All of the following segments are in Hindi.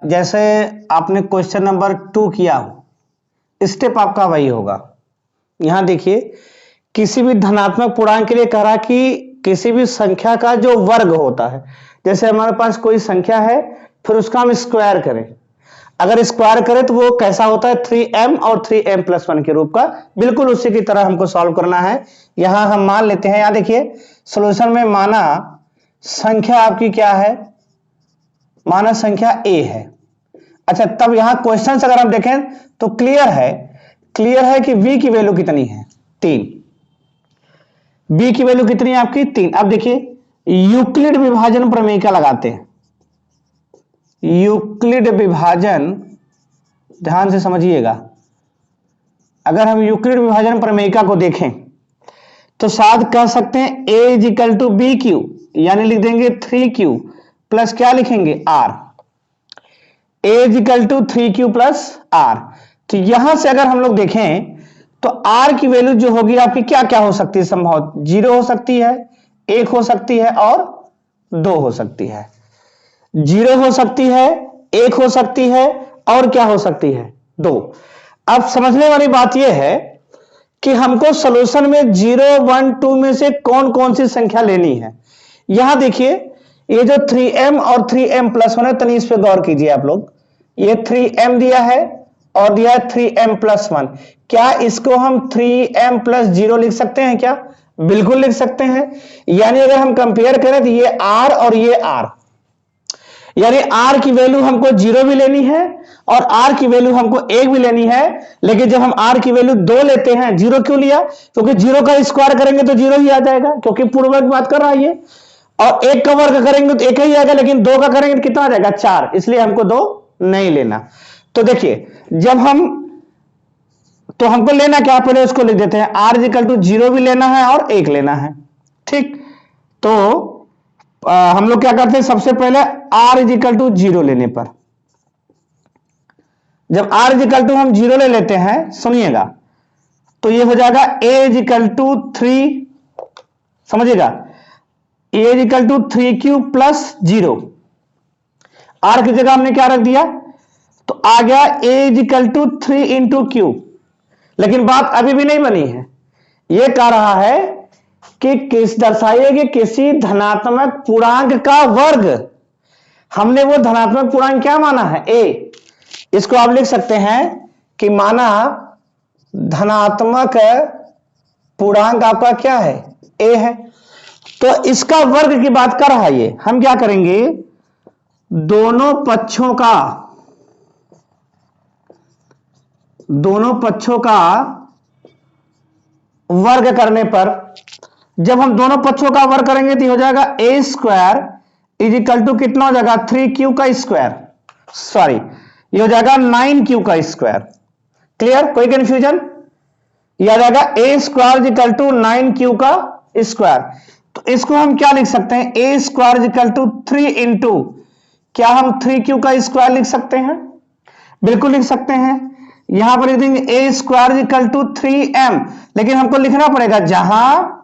जैसे आपने क्वेश्चन नंबर 2 किया हो, स्टेप आपका वही होगा। यहां देखिए, किसी भी धनात्मक पूर्णांक के लिए कह रहा कि किसी भी संख्या का जो वर्ग होता है, जैसे हमारे पास कोई संख्या है, फिर उसका हम स्क्वायर करें। अगर स्क्वायर करें तो वो कैसा होता है, 3m और 3m+1 के रूप का। बिल्कुल उसी की तरह हमको सॉल्व करना है। यहां हम मान लेते हैं, यहां देखिए सॉल्यूशन में माना संख्या आपकी क्या है, माना संख्या a है। अच्छा, तब यहां क्वेश्चन अगर हम देखें तो क्लियर है कि v की वैल्यू कितनी है, 3। b की वैल्यू कितनी है आपकी, 3। अब देखिए यूक्लिड विभाजन प्रमेय का लगाते हैं। यूक्लिड विभाजन, ध्यान से समझिएगा, अगर हम यूक्लिड विभाजन प्रमेयिका को देखें तो शायद कह सकते हैं a = bq, यानी लिख देंगे 3q प्लस क्या लिखेंगे, r। a = 3q plus r। तो यहां से अगर हम लोग देखें तो r की वैल्यू जो होगी आपकी क्या क्या हो सकती है, संभव 0 हो सकती है, 1 हो सकती है और 2 हो सकती है। 0 हो सकती है, 1 हो सकती है और क्या हो सकती है, 2। अब समझने वाली बात यह है कि हमको सॉल्यूशन में 0, 1, 2 में से कौन कौन सी संख्या लेनी है। यहां देखिए ये जो 3m और 3m+1 है, तनी इस पे गौर कीजिए आप लोग। ये 3m दिया है और दिया है 3m+1। क्या इसको हम 3m+0 लिख सकते हैं क्या, बिल्कुल लिख सकते हैं। यानी अगर हम कंपेयर करें तो ये r और ये r, यानी r की वैल्यू हमको 0 भी लेनी है और r की वैल्यू हमको 1 भी लेनी है। लेकिन जब हम r की वैल्यू 2 लेते हैं, 0 क्यों लिया, क्योंकि 0 का स्क्वायर करेंगे तो 0 ही आ जाएगा, क्योंकि पूर्ण वर्ग बात कर रहा है ये। और 1 का वर्ग करेंगे तो 1 ही आएगा, लेकिन 2 का करेंगे तो कितना आ जाएगा, 4। इसलिए हमको 2 नहीं लेना। तो देखिए जब हमको लेना क्या, पहले उसको लिख देते हैं, r = 0 भी लेना है और 1 लेना है। ठीक, तो हम लोग क्या करते हैं, सबसे पहले r = 0 लेने पर, जब r = हम 0 ले लेते हैं, सुनिएगा, तो ये हो जाएगा a = 3, समझिएगा, a = 3q प्लस 0। r की जगह हमने क्या रख दिया, तो आ गया a = 3 × q। लेकिन बात अभी भी नहीं बनी है, यह कह रहा है कि किस दर्शाइए कि किसी धनात्मक पूर्णांक का वर्ग। हमने वो धनात्मक पूर्णांक क्या माना है, a। इसको आप लिख सकते हैं कि माना धनात्मक पूर्णांक आपका क्या है, a है। तो इसका वर्ग की बात कर रहा है ये। हम क्या करेंगे, दोनों पक्षों का वर्ग करने पर, जब हम दोनों पक्षों का वर्ग करेंगे तो हो जाएगा a² = कितना हो जाएगा, 3q का स्क्वायर, सॉरी ये हो जाएगा 9q का स्क्वायर। क्लियर, कोई कंफ्यूजन, यह आ जाएगा a² = 9q का स्क्वायर। तो इसको हम क्या लिख सकते हैं, a² = 3 × क्या हम 3q का स्क्वायर लिख सकते हैं, बिल्कुल लिख सकते हैं। यहां पर लिख देंगे a² = 3m, लेकिन हमको लिखना पड़ेगा जहां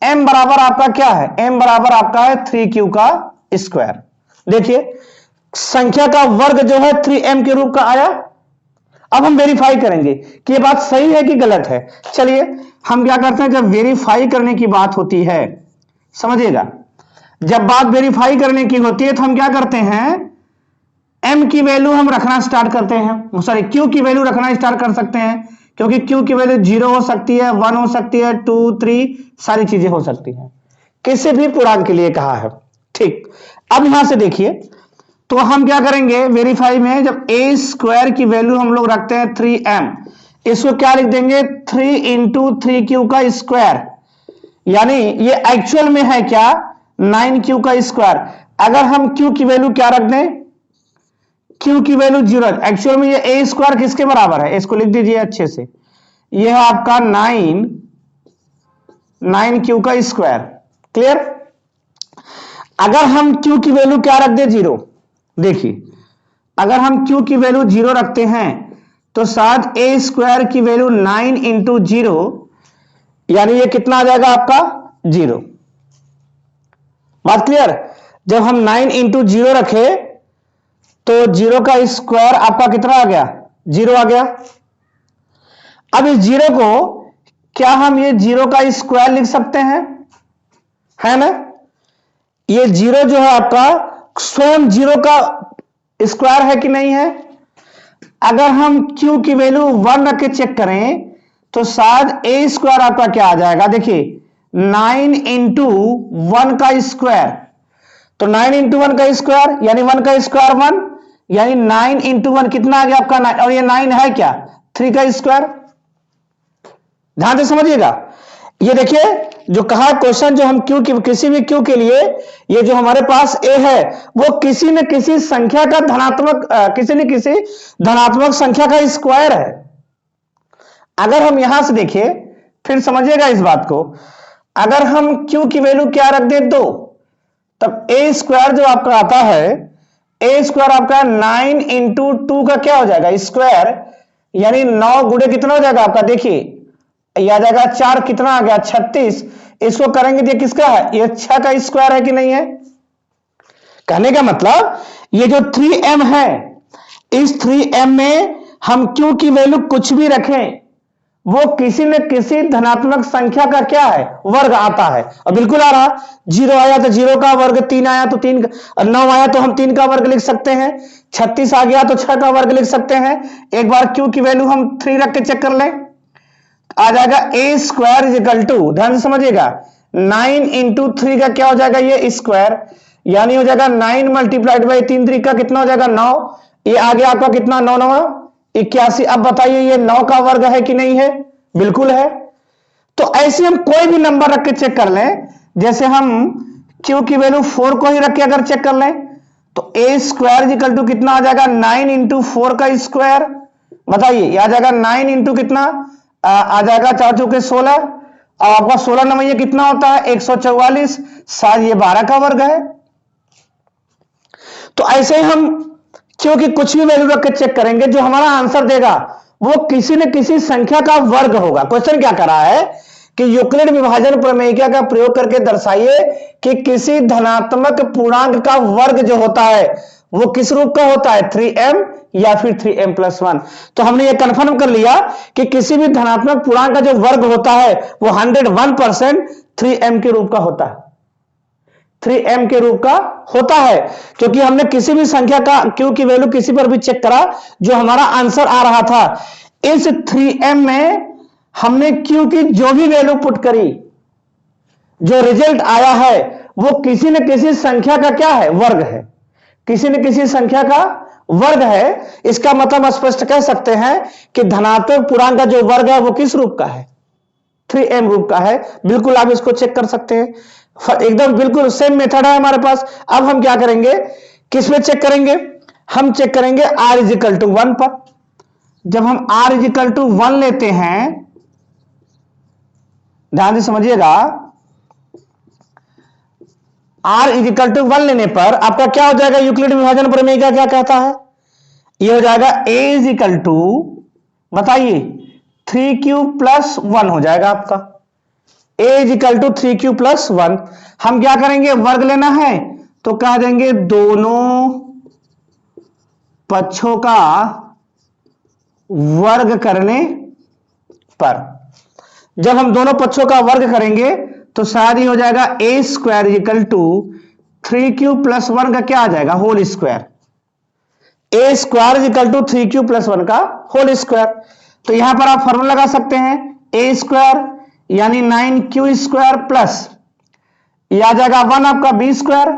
m बराबर आपका क्या है, m बराबर आपका है 3q का स्क्वायर। देखिए संख्या का वर्ग जो है 3m के रूप का आया। अब हम वेरीफाई करेंगे कि ये बात सही है कि गलत है। चलिए हम क्या करते हैं, जब वेरीफाई करने की बात होती है, समझिएगा, जब बात वेरीफाई करने की होती है तो हम क्या करते हैं, m की वैल्यू हम रखना स्टार्ट करते हैं, सॉरी q की वैल्यू रखना स्टार्ट कर सकते हैं, क्योंकि q की वैल्यू 0 हो सकती है, 1 हो सकती है, 2, 3 सारी चीजें हो सकती हैं, किसी भी पूर्णांक के लिए कहा है। ठीक, अब यहां से देखिए, तो हम क्या करेंगे वेरीफाई में, जब a² की वैल्यू हम लोग रखते हैं 3m, इसको क्या लिख देंगे, 3 × 3q का स्क्वायर, यानी ये एक्चुअल में है क्या, 9q का स्क्वायर। अगर हम q की वैल्यू क्या रख दें, q की वैल्यू 0, एक्चुअल में ये a² किसके बराबर है, इसको लिख दीजिए अच्छे से, ये है आपका 9q का स्क्वायर। क्लियर, अगर हम q की वैल्यू क्या रख दे, 0, देखिए अगर हम q की वैल्यू 0 रखते हैं तो साथ a² की वैल्यू 9 × 0, यानी ये कितना आ जाएगा आपका 0। बात क्लियर, जब हम 9 × 0 रखे तो 0 का स्क्वायर आपका कितना आ गया, 0 आ गया। अब इस 0 को क्या हम ये 0 का स्क्वायर लिख सकते हैं, है ना। ये 0 जो है आपका स्वयं 0 का स्क्वायर है कि नहीं है। अगर हम q की वैल्यू 1 रख के चेक करें तो शायद ए स्क्वायर आपका क्या आ जाएगा, देखिए 9 इंटू 1 का स्क्वायर। तो 9 इंटू 1 का स्क्वायर यानी 1 का स्क्वायर 1, यानी 9 इंटू 1 कितना आ गया आपका 9, और ये 9 है क्या 3 का स्क्वायर। ध्यान से समझिएगा, ये देखिए जो कहा क्वेश्चन, जो हम क्यू की किसी भी क्यू के लिए ये जो हमारे पास ए है वो किसी न किसी संख्या का धनात्मक किसी न किसी धनात्मक संख्या का स्क्वायर है। अगर हम यहां से देखिए फिर समझिएगा इस बात को, अगर हम क्यू की वैल्यू क्या रख दें 2, तब ए स्क्वायर जो आपका आता है, ए स्क्वायर आपका 9 इंटू 2 का क्या हो जाएगा स्क्वायर, यानी 9 गुणे कितना हो जाएगा आपका, देखिए ये आ जाएगा 4 कितना आ गया 36। इसको करेंगे तो ये किसका है, ये 6 का स्क्वायर है कि नहीं है। कहने का मतलब ये जो 3m है, इस 3m में हम q की वैल्यू कुछ भी रखें वो किसी न किसी धनात्मक संख्या का क्या है वर्ग आता है। और बिल्कुल आ रहा, 0 आया तो 0 का वर्ग, 3 आया तो 3 का, 9 आया तो हम 3 का वर्ग लिख सकते हैं, 36 आ गया तो 6 का वर्ग लिख सकते हैं। एक बार q की वैल्यू हम 3 रख के चेक कर लें, आ जाएगा a square is equal to, ध्यान से समझिएगा 9 इंटू 3 का क्या हो जाएगा ये स्क्वायर, यानी हो जाएगा 9 मल्टीप्लाइड बाई 3 3 का कितना हो जाएगा 9, ये आ गया आपका कितना 9 9 81। अब बताइए ये 9 का वर्ग है कि नहीं है, बिल्कुल है। तो ऐसे हम कोई भी नंबर रख के चेक कर लें, जैसे हम q की वैल्यू 4 को ही रख के अगर चेक कर लें तो ए स्क्वायर इज इक्वल टू कितना आ जाएगा 9 इंटू 4 का स्क्वायर। बताइए आ जाएगा 9 इंटू कितना आ जाएगा 4 चौके 16, और आपका 16 नंबर कितना होता है 144, शायद ये 12 का वर्ग है। तो ऐसे ही हम क्योंकि कुछ भी वैल्यू रख के चेक करेंगे, जो हमारा आंसर देगा वो किसी न किसी संख्या का वर्ग होगा। क्वेश्चन क्या कर रहा है कि यूक्लिड विभाजन प्रमेयिका का प्रयोग करके दर्शाइए कि किसी धनात्मक पूर्णांक का वर्ग जो होता है वो किस रूप का होता है, 3m या फिर 3m प्लस 1। तो हमने ये कंफर्म कर लिया कि किसी भी धनात्मक पूर्णांक का जो वर्ग होता है वो 101% 3m के रूप का होता है, 3m के रूप का होता है। क्योंकि हमने किसी भी संख्या का q की वैल्यू किसी पर भी चेक करा, जो हमारा आंसर आ रहा था इस 3m में हमने q की जो भी वैल्यू पुट करी, जो रिजल्ट आया है वो किसी न किसी संख्या का क्या है वर्ग है, किसी न किसी संख्या का वर्ग है। इसका मतलब हम स्पष्ट कह सकते हैं कि धनात्मक पूर्णांक का जो वर्ग है वो किस रूप का है, 3m रूप का है। बिल्कुल आप इसको चेक कर सकते हैं, एकदम बिल्कुल सेम मेथड है हमारे पास। अब हम क्या करेंगे, किस में चेक करेंगे, हम चेक करेंगे r इज इक्वल टू 1 पर। जब हम r इज इक्वल टू 1 लेते हैं, ध्यान से समझिएगा, r इज इक्वल टू 1 लेने पर आपका क्या हो जाएगा, यूक्लिड विभाजन प्रमेय का क्या कहता है, ये हो जाएगा a इज इक्वल टू, बताइए 3q प्लस 1 हो जाएगा आपका, a is equal to 3q plus 1। हम क्या करेंगे, वर्ग लेना है तो कह देंगे दोनों पक्षों का वर्ग करने पर। जब हम दोनों पक्षों का वर्ग करेंगे तो शायद ही हो जाएगा a square equal to 3q plus 1 का क्या आ जाएगा whole square, a square equal to 3q plus 1 का होल स्क्वायर। तो यहां पर आप फॉर्मूला लगा सकते हैं, ए स्क्वायर यानी 9q स्क्वायर प्लस ये आ जाएगा 1 आपका बी स्क्वायर,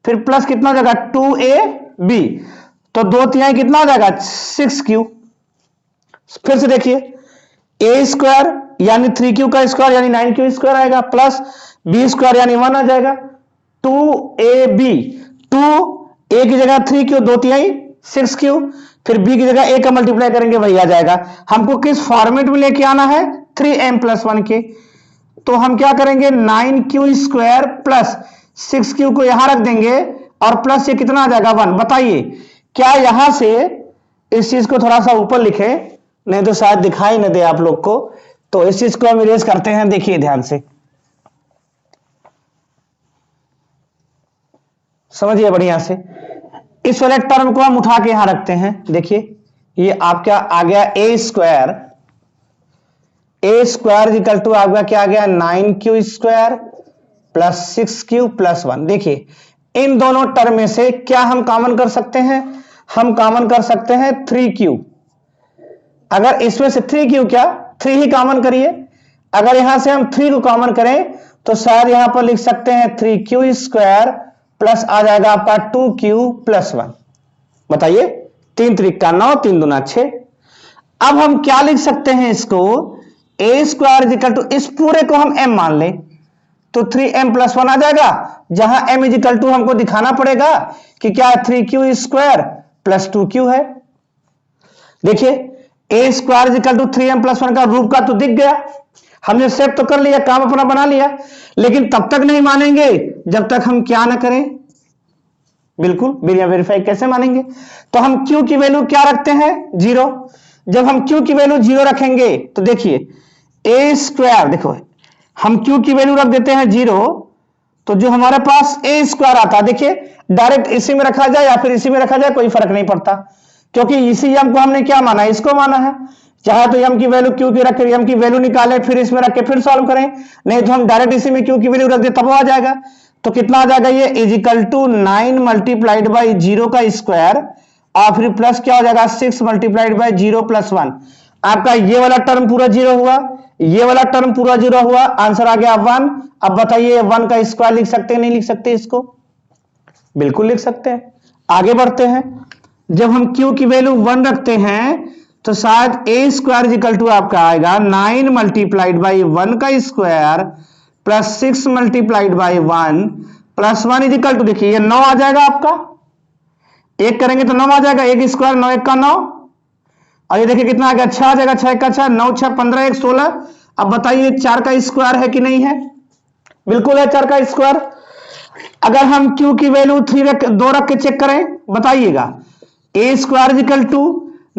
फिर प्लस कितना हो जाएगा 2ab, तो 2/3 कितना हो जाएगा 6q। फिर से देखिए ए स्क्वायर यानी 3q का स्क्वायर यानी 9q स्क्वायर आएगा, प्लस बी स्क्वायर यानी 1 आ जाएगा, 2ab, 2a की जगह 3q 2/3 6q, फिर b की जगह a का मल्टीप्लाई करेंगे वही आ जाएगा। हमको किस फॉर्मेट में लेके आना है, 3m प्लस 1 के। तो हम क्या करेंगे 9q स्क्वायर प्लस 6q को यहां रख देंगे और प्लस ये कितना आ जाएगा 1। बताइए क्या यहां से इस चीज को थोड़ा सा ऊपर लिखे, नहीं तो शायद दिखाई न दे आप लोग को, तो इस चीज को हम इरेज करते हैं। देखिए ध्यान से समझिए बढ़िया से, इस वाले टर्म को हम उठा के यहां रखते हैं। देखिए ये आपका आ गया ए स्क्वायर इक्वल टू आपका क्या आ गया 9q square plus 6q plus 1। देखिए इन दोनों टर्म में से क्या हम कॉमन कर सकते हैं? हम कॉमन कर सकते हैं 3q। अगर इसमें से 3q क्या 3 ही कॉमन करिए। अगर यहां से हम 3 को कॉमन करें तो शायद यहां पर लिख सकते हैं 3q स्क्वायर प्लस आ जाएगा आपका 2q प्लस 1। बताइए 3 त्रिक का 9, 3 दूना 6। अब हम क्या लिख सकते हैं इसको? ए स्क्वायर इक्वल टू इस पूरे को हम m मान लें तो 3m प्लस 1 आ जाएगा, जहां m इक्वल टू हमको दिखाना पड़ेगा कि क्या 3q स्क्वायर प्लस 2q है। देखिए a square equal to 3m plus 1 का रूप का तो दिख गया, हमने सेट तो कर लिया, काम अपना बना लिया, लेकिन तब तक नहीं मानेंगे जब तक हम क्या ना करें। बिल्कुल बिना वेरीफाई कैसे मानेंगे? तो हम q की वैल्यू क्या रखते हैं 0। जब हम q की वैल्यू 0 रखेंगे तो देखिए ए स्क्वायर, देखो हम q की वैल्यू रख देते हैं 0 तो जो हमारे पास ए स्क्वायर आता है, देखिए डायरेक्ट इसी में रखा जाए या फिर इसी में रखा जाए कोई फर्क नहीं पड़ता, क्योंकि इसी यम को हमने क्या माना है, इसको माना है। चाहे तो यम की वैल्यू q की रख के यम की वैल्यू निकाले फिर इसमें रख के फिर सॉल्व करें, नहीं तो हम डायरेक्ट इसी में q की वैल्यू रख दे तब वो आ जाएगा। तो कितना आ जाएगा ये इजिकल टू 9 मल्टीप्लाइड बाई 0 का स्क्वायर और फिर प्लस क्या हो जाएगा 6 मल्टीप्लाइड बाई 0 प्लस 1। आपका ये वाला टर्म पूरा 0 हुआ, ये वाला टर्म पूरा 0 हुआ, आंसर आ गया 1। अब बताइए 1 का स्क्वायर लिख सकते हैं नहीं लिख सकते इसको? बिल्कुल लिख सकते हैं। आगे बढ़ते हैं। जब हम q की वैल्यू 1 रखते हैं तो शायद ए स्क्वायर इक्वल टू आपका आएगा 9 मल्टीप्लाइड बाई 1 का square plus 6 multiplied by 1 plus 1 equal to, देखिए ये 9 आ जाएगा आपका, एक करेंगे तो 9 आ जाएगा, एक स्क्वायर 9 1 का 9, और ये देखिए कितना आ गया 6 आ जाएगा, 6 1 का 6, 9 6 15 1 16। अब बताइए 4 का स्क्वायर है कि नहीं है? बिल्कुल है 4 का स्क्वायर। अगर हम q की वैल्यू 2 रख के चेक करें बताइएगा A square equal to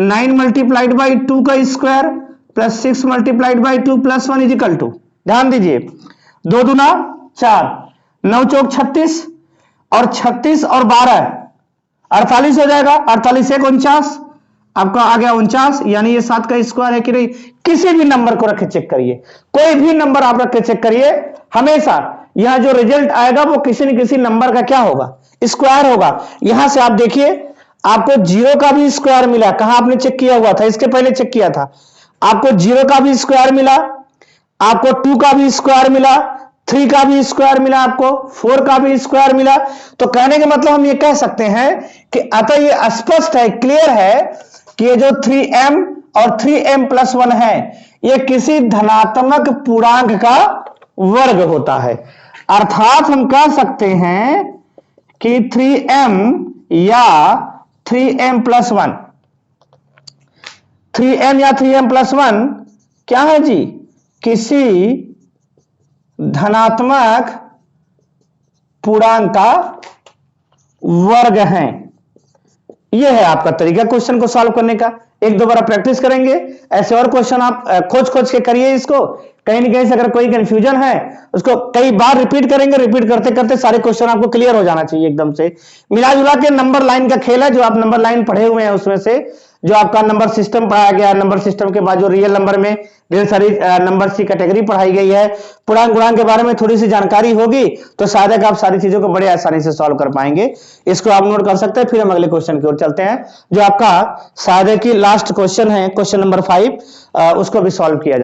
9 multiplied by 2 का square plus 6 multiplied by 2 plus 1 equal to, ध्यान दीजिए 2 दूना 4, 9 चौक 36 और 36 और 12 48 हो जाएगा, 48 1 49, आपका आ गया 49, यानी ये 7 का स्क्वायर है कि नहीं? किसी भी नंबर को रख के चेक करिए, कोई भी नंबर आप रख के चेक करिए, हमेशा यहां जो रिजल्ट आएगा वो किसी न किसी नंबर का क्या होगा स्क्वायर होगा। यहां से आप देखिए आपको 0 का भी स्क्वायर मिला, कहां आपने चेक किया हुआ था? इसके पहले चेक किया था, आपको 0 का भी स्क्वायर मिला, आपको 2 का भी स्क्वायर मिला, 3 का भी स्क्वायर मिला, आपको 4 का भी स्क्वायर मिला। तो कहने के मतलब हम ये कह सकते हैं कि अतः ये स्पष्ट है, क्लियर है कि ये जो 3m और 3m प्लस 1 है ये किसी धनात्मक पूर्णांक का वर्ग होता है। अर्थात हम कह सकते हैं कि 3m या 3m प्लस 1, 3m या 3m प्लस 1 क्या है जी? किसी धनात्मक पूर्णांक का वर्ग है। यह है आपका तरीका क्वेश्चन को सॉल्व करने का। एक दो बार प्रैक्टिस करेंगे, ऐसे और क्वेश्चन आप खोज खोज के करिए इसको, कहीं ना कहीं से अगर कोई कंफ्यूजन है उसको कई बार रिपीट करेंगे, रिपीट करते करते सारे क्वेश्चन आपको क्लियर हो जाना चाहिए एकदम से। मिला जुला के नंबर लाइन का खेल है, जो आप नंबर लाइन पढ़े हुए हैं उसमें से जो आपका नंबर सिस्टम पढ़ाया गया, नंबर सिस्टम के बाद जो रियल नंबर में ढेर सारी नंबर की कैटेगरी पढ़ाई गई है, पूर्णांक गुणांक के बारे में थोड़ी सी जानकारी होगी तो शायद आप सारी चीजों को बड़े आसानी से सॉल्व कर पाएंगे। इसको आप नोट कर सकते हैं। फिर हम अगले क्वेश्चन की ओर चलते हैं जो आपका शायद की लास्ट क्वेश्चन है, क्वेश्चन नंबर 5, उसको भी सॉल्व किया जाए।